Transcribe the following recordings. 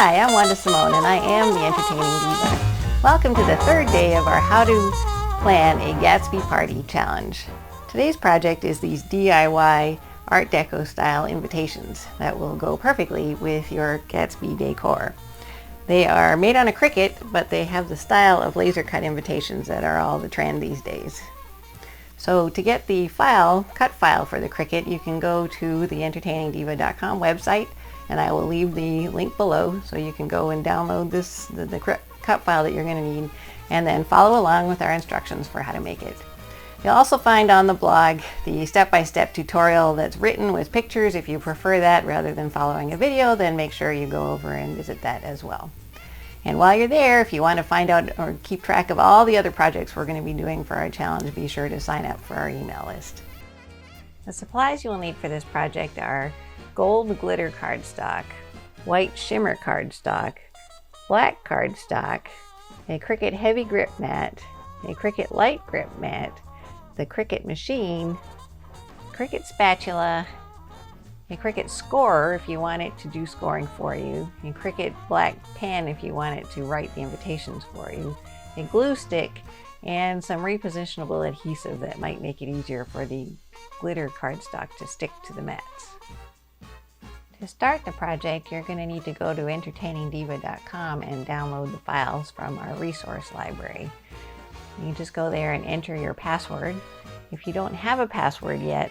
Hi, I'm Wanda Simone and I am the Entertaining Diva. Welcome to the third day of our How to Plan a Gatsby Party Challenge. Today's project is these DIY Art Deco style invitations that will go perfectly with your Gatsby decor. They are made on a Cricut, but they have the style of laser cut invitations that are all the trend these days. So to get the cut file for the Cricut, you can go to the entertainingdiva.com website, and I will leave the link below so you can go and download the cut file that you're going to need, and then follow along with our instructions for how to make it. You'll also find on the blog the step-by-step tutorial that's written with pictures. If you prefer that rather than following a video, then make sure you go over and visit that as well. And while you're there, if you want to find out or keep track of all the other projects we're going to be doing for our challenge, be sure to sign up for our email list. The supplies you will need for this project are gold glitter cardstock, white shimmer cardstock, black cardstock, a Cricut heavy grip mat, a Cricut light grip mat, the Cricut machine, Cricut spatula, a Cricut scorer if you want it to do scoring for you, a Cricut black pen if you want it to write the invitations for you, a glue stick, and some repositionable adhesive that might make it easier for the glitter cardstock to stick to the mats. To start the project, you're going to need to go to entertainingdiva.com and download the files from our resource library. You just go there and enter your password. If you don't have a password yet,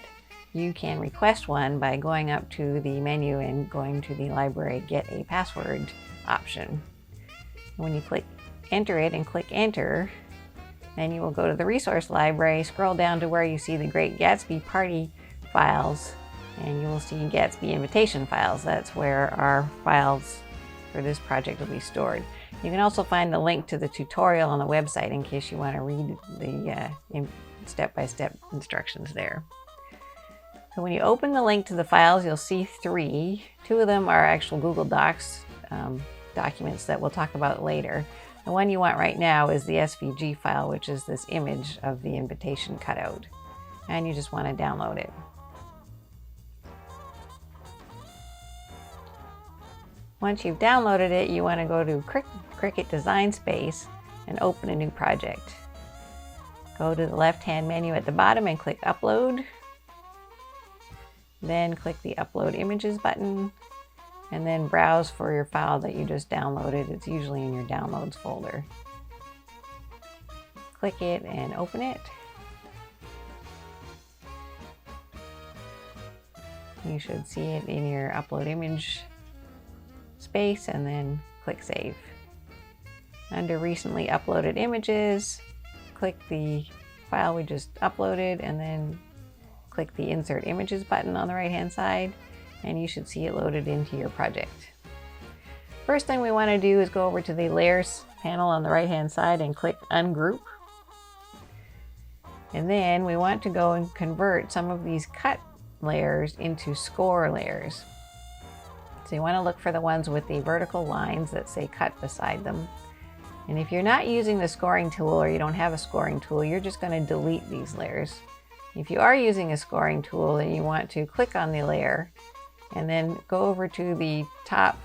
you can request one by going up to the menu and going to the library Get a Password option. When you click enter it and click enter, then you will go to the resource library, scroll down to where you see the Great Gatsby Party files, and you will see Gatsby invitation files. That's where our files for this project will be stored. You can also find the link to the tutorial on the website in case you want to read the step-by-step instructions there. So when you open the link to the files, you'll see three. Two of them are actual Google Docs documents that we'll talk about later. The one you want right now is the SVG file, which is this image of the invitation cutout. And you just want to download it. Once you've downloaded it, you want to go to Cricut Design Space and open a new project. Go to the left-hand menu at the bottom and click Upload. Then click the Upload Images button, and then browse for your file that you just downloaded. It's usually in your Downloads folder. Click it and open it. You should see it in your Upload Image space, and then click Save. Under Recently Uploaded Images, click the file we just uploaded, and then click the Insert Images button on the right-hand side, and you should see it loaded into your project. First thing we want to do is go over to the Layers panel on the right-hand side and click Ungroup. And then we want to go and convert some of these cut layers into score layers. So you want to look for the ones with the vertical lines that say Cut beside them. And if you're not using the scoring tool, or you don't have a scoring tool, you're just going to delete these layers. If you are using a scoring tool, then you want to click on the layer and then go over to the top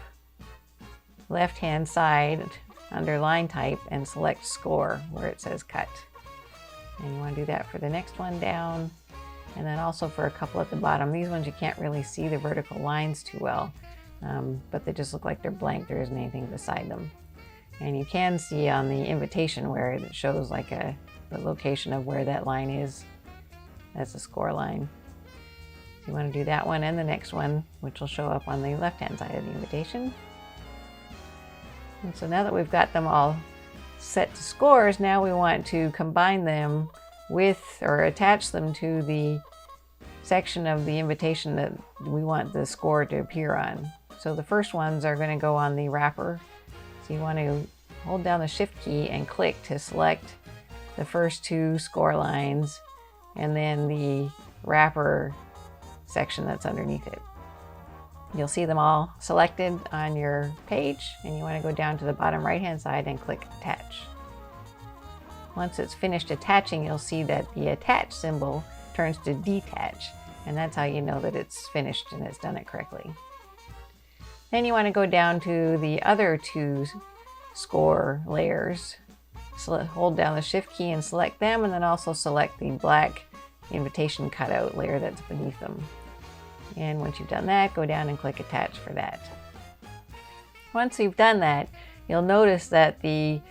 left-hand side under line type and select Score where it says Cut. And you want to do that for the next one down, and then also for a couple at the bottom. These ones you can't really see the vertical lines too well, but they just look like they're blank. There isn't anything beside them. And you can see on the invitation where it shows like the location of where that line is. That's a score line. So you want to do that one and the next one, which will show up on the left-hand side of the invitation. And so now that we've got them all set to scores, now we want to combine them with or attach them to the section of the invitation that we want the score to appear on. So the first ones are going to go on the wrapper. So you want to hold down the Shift key and click to select the first two score lines, and then the wrapper section that's underneath it. You'll see them all selected on your page, and you want to go down to the bottom right-hand side and click Attach. Once it's finished attaching, you'll see that the Attach symbol turns to Detach, and that's how you know that it's finished and it's done it correctly. Then you want to go down to the other two score layers. Hold down the shift key and select them, and then also select the black invitation cutout layer that's beneath them. And once you've done that, go down and click attach for that. Once you've done that, you'll notice that the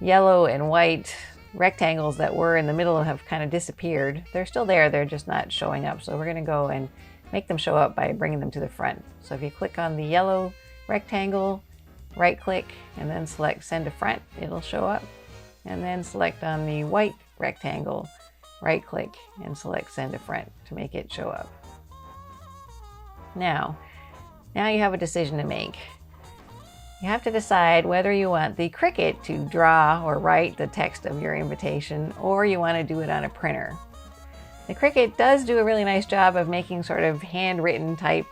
yellow and white rectangles that were in the middle have kind of disappeared. They're still there, they're just not showing up. So we're going to go and make them show up by bringing them to the front. So if you click on the yellow rectangle, right click, and then select send to front, it'll show up. And then select on the white rectangle, right click, and select send to front to make it show up. Now you have a decision to make. You have to decide whether you want the Cricut to draw or write the text of your invitation, or you want to do it on a printer. The Cricut does do a really nice job of making sort of handwritten type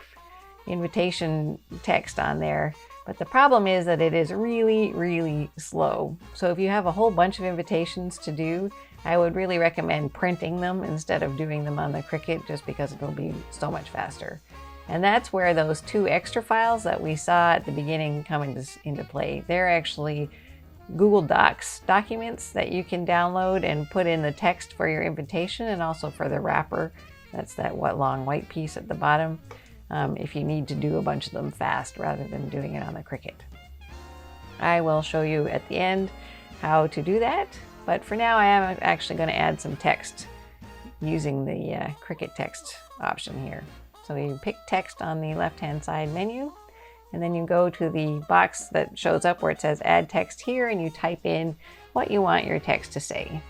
invitation text on there, but the problem is that it is really, really slow. So if you have a whole bunch of invitations to do, I would really recommend printing them instead of doing them on the Cricut, just because it'll be so much faster. And that's where those two extra files that we saw at the beginning come into play. They're actually Google Docs documents that you can download and put in the text for your invitation, and also for the wrapper. That's that long white piece at the bottom, if you need to do a bunch of them fast rather than doing it on the Cricut. I will show you at the end how to do that, but for now I am actually going to add some text using the Cricut text option here. So you pick text on the left-hand side menu, and then you go to the box that shows up where it says add text here, and you type in what you want your text to say.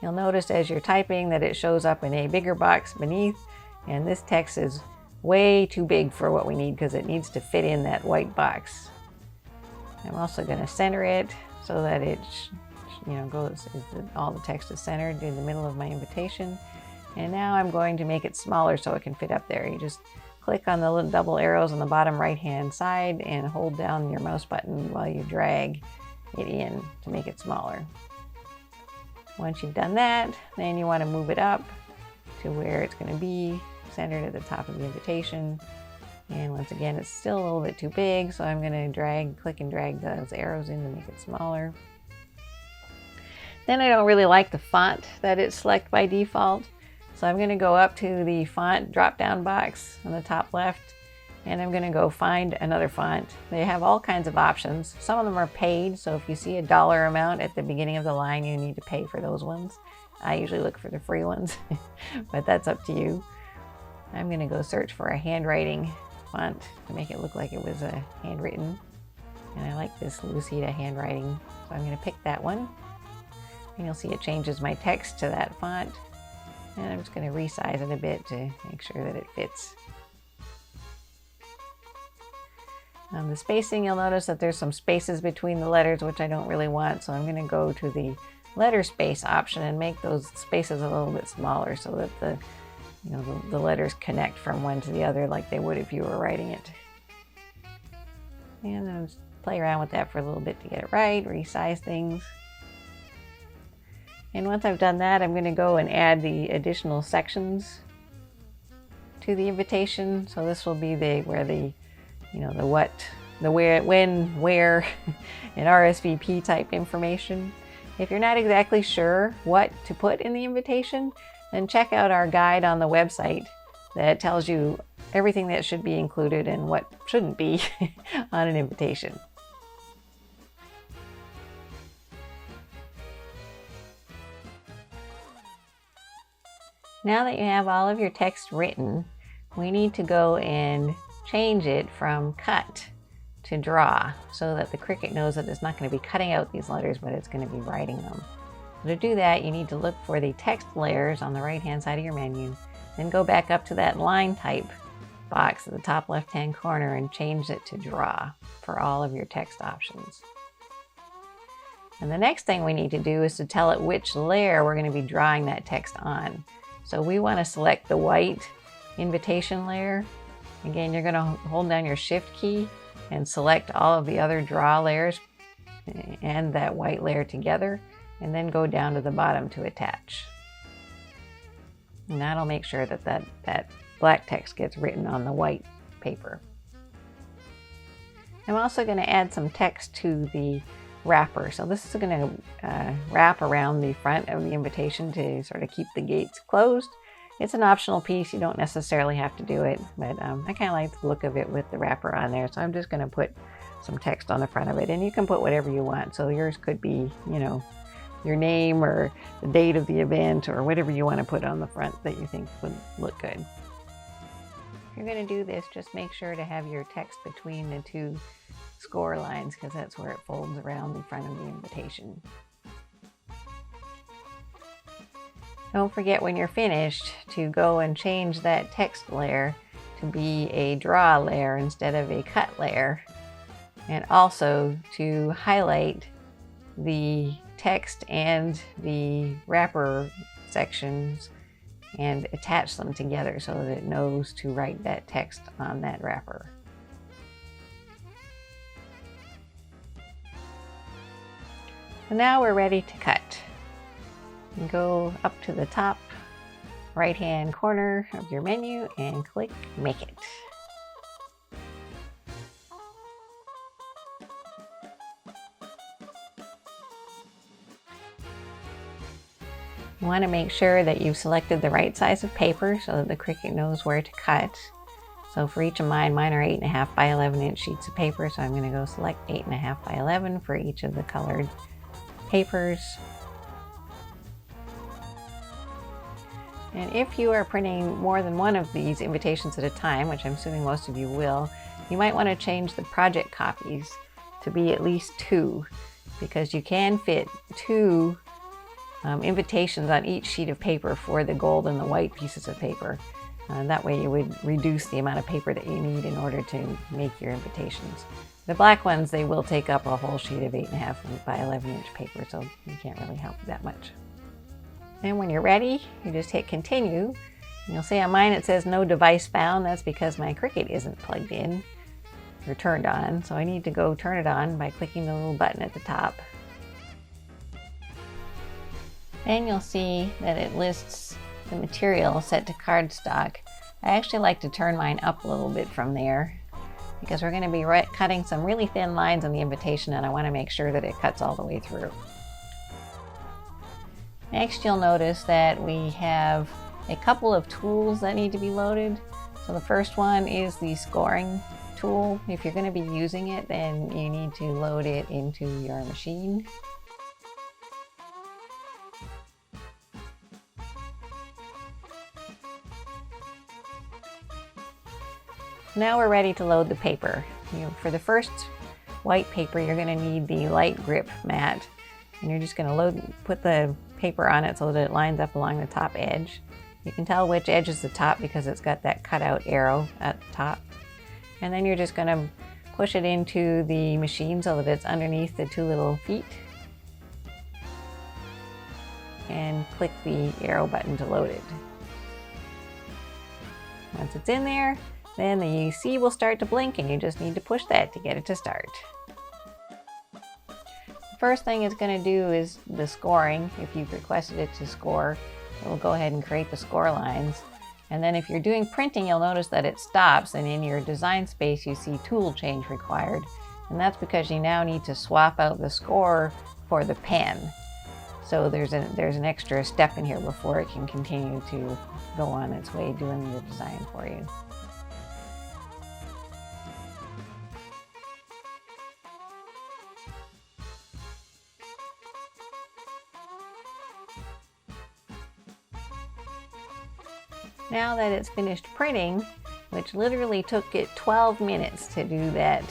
You'll notice as you're typing that it shows up in a bigger box beneath, and this text is way too big for what we need because it needs to fit in that white box. I'm also going to center it so that it all the text is centered in the middle of my invitation. And now I'm going to make it smaller so it can fit up there. You just click on the little double arrows on the bottom right hand side and hold down your mouse button while you drag it in to make it smaller. Once you've done that, then you want to move it up to where it's going to be centered at the top of the invitation. And once again, it's still a little bit too big, so I'm going to click and drag those arrows in to make it smaller. Then I don't really like the font that it's select by default, so I'm going to go up to the font drop-down box on the top left, and I'm going to go find another font. They have all kinds of options. Some of them are paid, so if you see a dollar amount at the beginning of the line, you need to pay for those ones. I usually look for the free ones, but that's up to you. I'm going to go search for a handwriting font to make it look like it was handwritten, and I like this Lucida handwriting, so I'm going to pick that one. And you'll see it changes my text to that font. And I'm just going to resize it a bit to make sure that it fits. The spacing, you'll notice that there's some spaces between the letters, which I don't really want. So I'm going to go to the letter space option and make those spaces a little bit smaller so that the letters connect from one to the other like they would if you were writing it. And I'll just play around with that for a little bit to get it right, resize things. And once I've done that, I'm going to go and add the additional sections to the invitation. So this will be the what, the where, when, where, and RSVP type information. If you're not exactly sure what to put in the invitation, then check out our guide on the website that tells you everything that should be included and what shouldn't be on an invitation. Now that you have all of your text written, we need to go and change it from cut to draw so that the Cricut knows that it's not going to be cutting out these letters, but it's going to be writing them. So to do that, you need to look for the text layers on the right-hand side of your menu, then go back up to that line type box at the top left-hand corner and change it to draw for all of your text options. And the next thing we need to do is to tell it which layer we're going to be drawing that text on. So we want to select the white invitation layer. Again, you're going to hold down your shift key and select all of the other draw layers and that white layer together, and then go down to the bottom to attach. And that'll make sure that that black text gets written on the white paper. I'm also going to add some text to the wrapper. So this is going to wrap around the front of the invitation to sort of keep the gates closed. It's an optional piece. You don't necessarily have to do it, but I kind of like the look of it with the wrapper on there. So I'm just going to put some text on the front of it, and you can put whatever you want. So yours could be, you know, your name or the date of the event or whatever you want to put on the front that you think would look good. If you're going to do this, just make sure to have your text between the two score lines, because that's where it folds around the front of the invitation. Don't forget when you're finished to go and change that text layer to be a draw layer instead of a cut layer, and also to highlight the text and the wrapper sections and attach them together so that it knows to write that text on that wrapper. So now we're ready to cut. And go up to the top right hand corner of your menu and click Make It. You want to make sure that you've selected the right size of paper so that the Cricut knows where to cut. So for each of mine are 8.5 by 11 inch sheets of paper, so I'm going to go select 8.5 by 11 for each of the colored papers. And if you are printing more than one of these invitations at a time, which I'm assuming most of you will, you might want to change the project copies to be at least 2, because you can fit 2 invitations on each sheet of paper for the gold and the white pieces of paper. That way you would reduce the amount of paper that you need in order to make your invitations. The black ones, they will take up a whole sheet of 8.5 by 11 inch paper, so you can't really help that much. And when you're ready, you just hit continue. You'll see on mine it says no device found. That's because my Cricut isn't plugged in or turned on, so I need to go turn it on by clicking the little button at the top. And you'll see that it lists the material set to cardstock. I actually like to turn mine up a little bit from there because we're going to be cutting some really thin lines on the invitation, and I want to make sure that it cuts all the way through. Next, you'll notice that we have a couple of tools that need to be loaded. So the first one is the scoring tool. If you're going to be using it, then you need to load it into your machine. Now we're ready to load the paper. For the first white paper, you're going to need the light grip mat, and you're just going to put the paper on it so that it lines up along the top edge. You can tell which edge is the top because it's got that cutout arrow at the top. And then you're just going to push it into the machine so that it's underneath the 2 little feet, and click the arrow button to load it. Once it's in there, then the C will start to blink, and you just need to push that to get it to start. The first thing it's going to do is the scoring. If you've requested it to score, it will go ahead and create the score lines. And then if you're doing printing, you'll notice that it stops, and in your design space you see tool change required. And that's because you now need to swap out the score for the pen. So there's an extra step in here before it can continue to go on its way doing the design for you. Now that it's finished printing, which literally took it 12 minutes to do that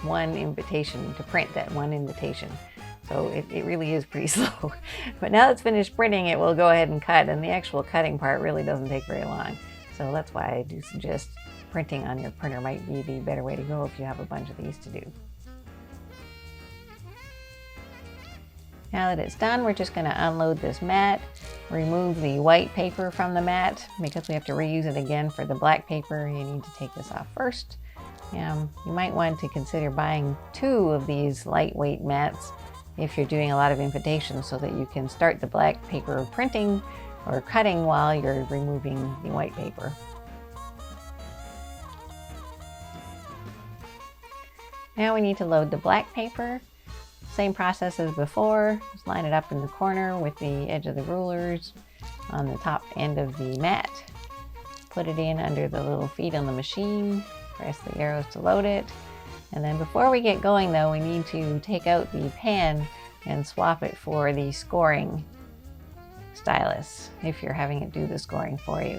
one invitation, to print that one invitation. So it really is pretty slow. But now it's finished printing, it will go ahead and cut, and the actual cutting part really doesn't take very long. So that's why I do suggest printing on your printer might be the better way to go if you have a bunch of these to do. Now that it's done, we're just going to unload this mat, remove the white paper from the mat, because we have to reuse it again for the black paper. You need to take this off first. You might want to consider buying 2 of these lightweight mats if you're doing a lot of invitations, so that you can start the black paper printing or cutting while you're removing the white paper. Now we need to load the black paper. Same process as before. Just line it up in the corner with the edge of the rulers on the top end of the mat. Put it in under the little feet on the machine. Press the arrows to load it. And then before we get going though, we need to take out the pen and swap it for the scoring stylus if you're having it do the scoring for you.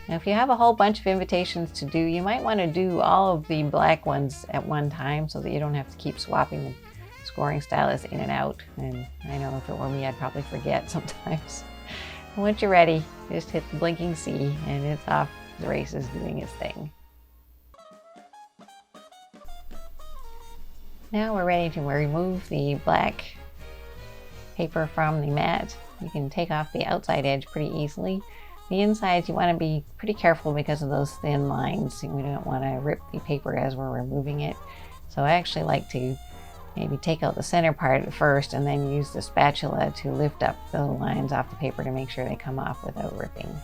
Now if you have a whole bunch of invitations to do, you might want to do all of the black ones at one time so that you don't have to keep swapping the scoring stylus in and out. And I know if it were me, I'd probably forget sometimes. And once you're ready, just hit the blinking C and it's off the races doing its thing. Now we're ready to remove the black paper from the mat. You can take off the outside edge pretty easily. The insides you want to be pretty careful because of those thin lines. We don't want to rip the paper as we're removing it. So I actually like to maybe take out the center part first and then use the spatula to lift up the lines off the paper to make sure they come off without ripping.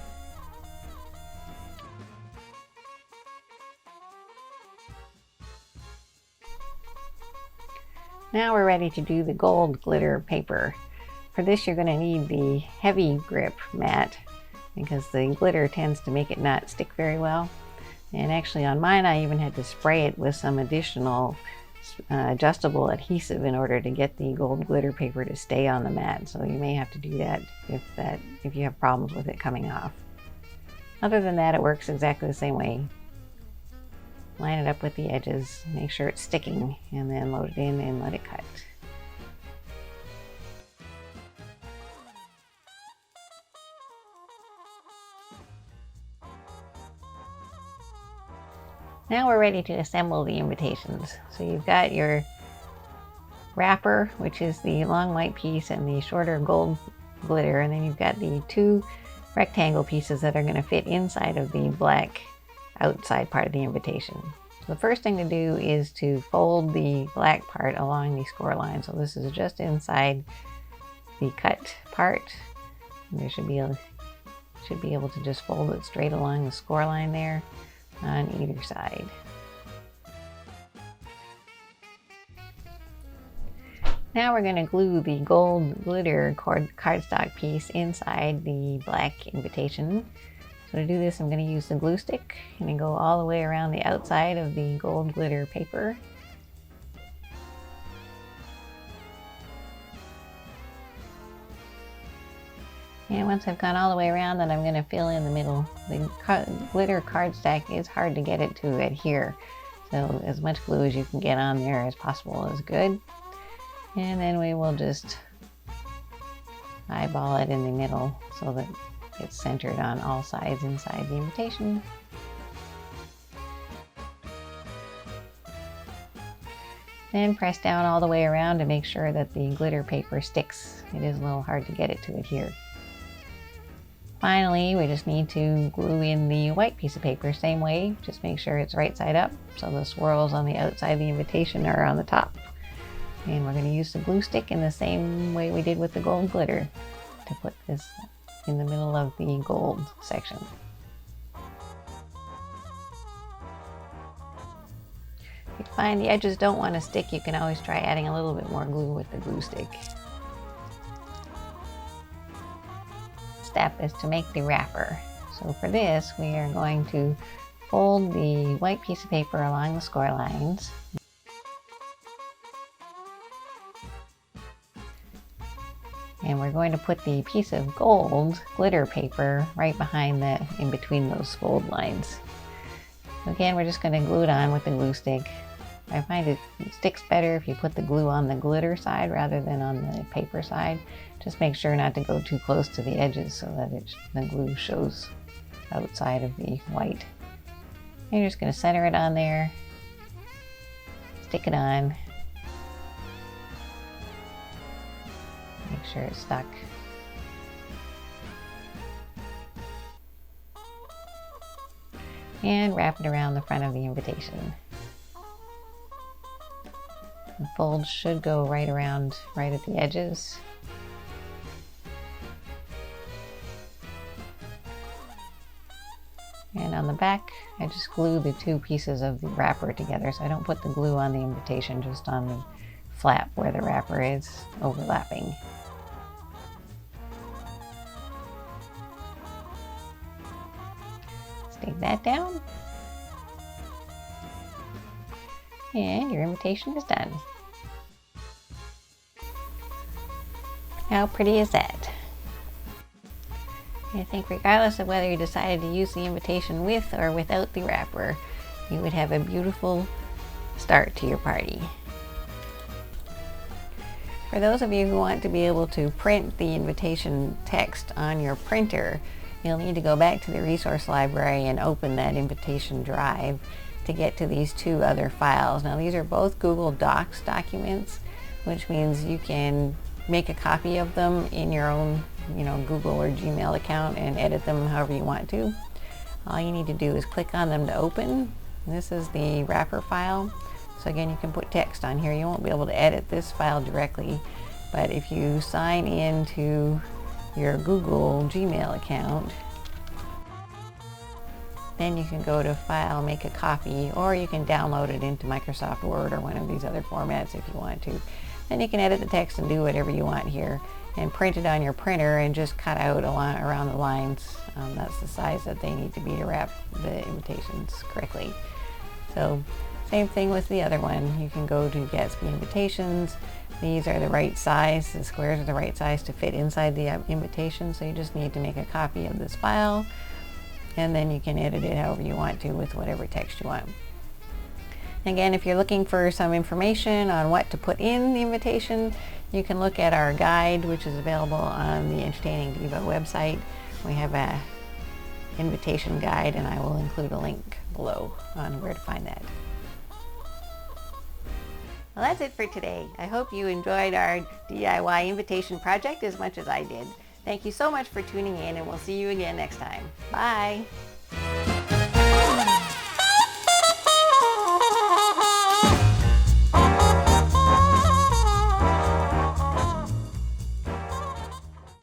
Now we're ready to do the gold glitter paper. For this you're going to need the heavy grip mat because the glitter tends to make it not stick very well. And actually on mine I even had to spray it with some additional adjustable adhesive in order to get the gold glitter paper to stay on the mat. So you may have to do that if you have problems with it coming off. Other than that, it works exactly the same way. Line it up with the edges, make sure it's sticking, and then load it in and let it cut. Now we're ready to assemble the invitations. So you've got your wrapper, which is the long white piece and the shorter gold glitter, and then you've got the two rectangle pieces that are going to fit inside of the black outside part of the invitation. So the first thing to do is to fold the black part along the score line. So this is just inside the cut part. And there should be able to just fold it straight along the score line there on either side. Now we're going to glue the gold glitter cardstock piece inside the black invitation. So to do this, I'm going to use the glue stick and then go all the way around the outside of the gold glitter paper. And once I've gone all the way around, then I'm going to fill in the middle. The glitter cardstock is hard to get it to adhere. So as much glue as you can get on there as possible is good. And then we will just eyeball it in the middle so that it's centered on all sides inside the invitation. Then press down all the way around to make sure that the glitter paper sticks. It is a little hard to get it to adhere. Finally, we just need to glue in the white piece of paper same way. Just make sure it's right side up so the swirls on the outside of the invitation are on the top. And we're going to use the glue stick in the same way we did with the gold glitter to put this in the middle of the gold section. If you find the edges don't want to stick, you can always try adding a little bit more glue with the glue stick. Step is to make the wrapper. So for this, we are going to fold the white piece of paper along the score lines. And we're going to put the piece of gold glitter paper right behind that, in between those fold lines. Again, we're just going to glue it on with the glue stick. I find it sticks better if you put the glue on the glitter side rather than on the paper side. Just make sure not to go too close to the edges so that the glue shows outside of the white. And you're just going to center it on there, stick it on, make sure it's stuck. And wrap it around the front of the invitation. The folds should go right around, right at the edges. And on the back, I just glue the two pieces of the wrapper together, so I don't put the glue on the invitation, just on the flap where the wrapper is overlapping. Stick that down. And your invitation is done. How pretty is that? I think regardless of whether you decided to use the invitation with or without the wrapper, you would have a beautiful start to your party. For those of you who want to be able to print the invitation text on your printer, you'll need to go back to the resource library and open that invitation drive to get to these two other files. Now these are both Google Docs documents, which means you can make a copy of them in your own Google or Gmail account and edit them however you want to. All you need to do is click on them to open. This is the wrapper file. So again, you can put text on here. You won't be able to edit this file directly, but if you sign into your Google Gmail account, then you can go to File, Make a Copy, or you can download it into Microsoft Word or one of these other formats if you want to. Then you can edit the text and do whatever you want here and print it on your printer and just cut out around the lines. That's the size that they need to be to wrap the invitations correctly. So same thing with the other one. You can go to Gatsby Invitations. These are the right size. The squares are the right size to fit inside the invitation, so you just need to make a copy of this file, and then you can edit it however you want to with whatever text you want. Again, if you're looking for some information on what to put in the invitation, you can look at our guide, which is available on the Entertaining Diva website. We have an invitation guide, and I will include a link below on where to find that. Well, that's it for today. I hope you enjoyed our DIY invitation project as much as I did. Thank you so much for tuning in, and we'll see you again next time. Bye!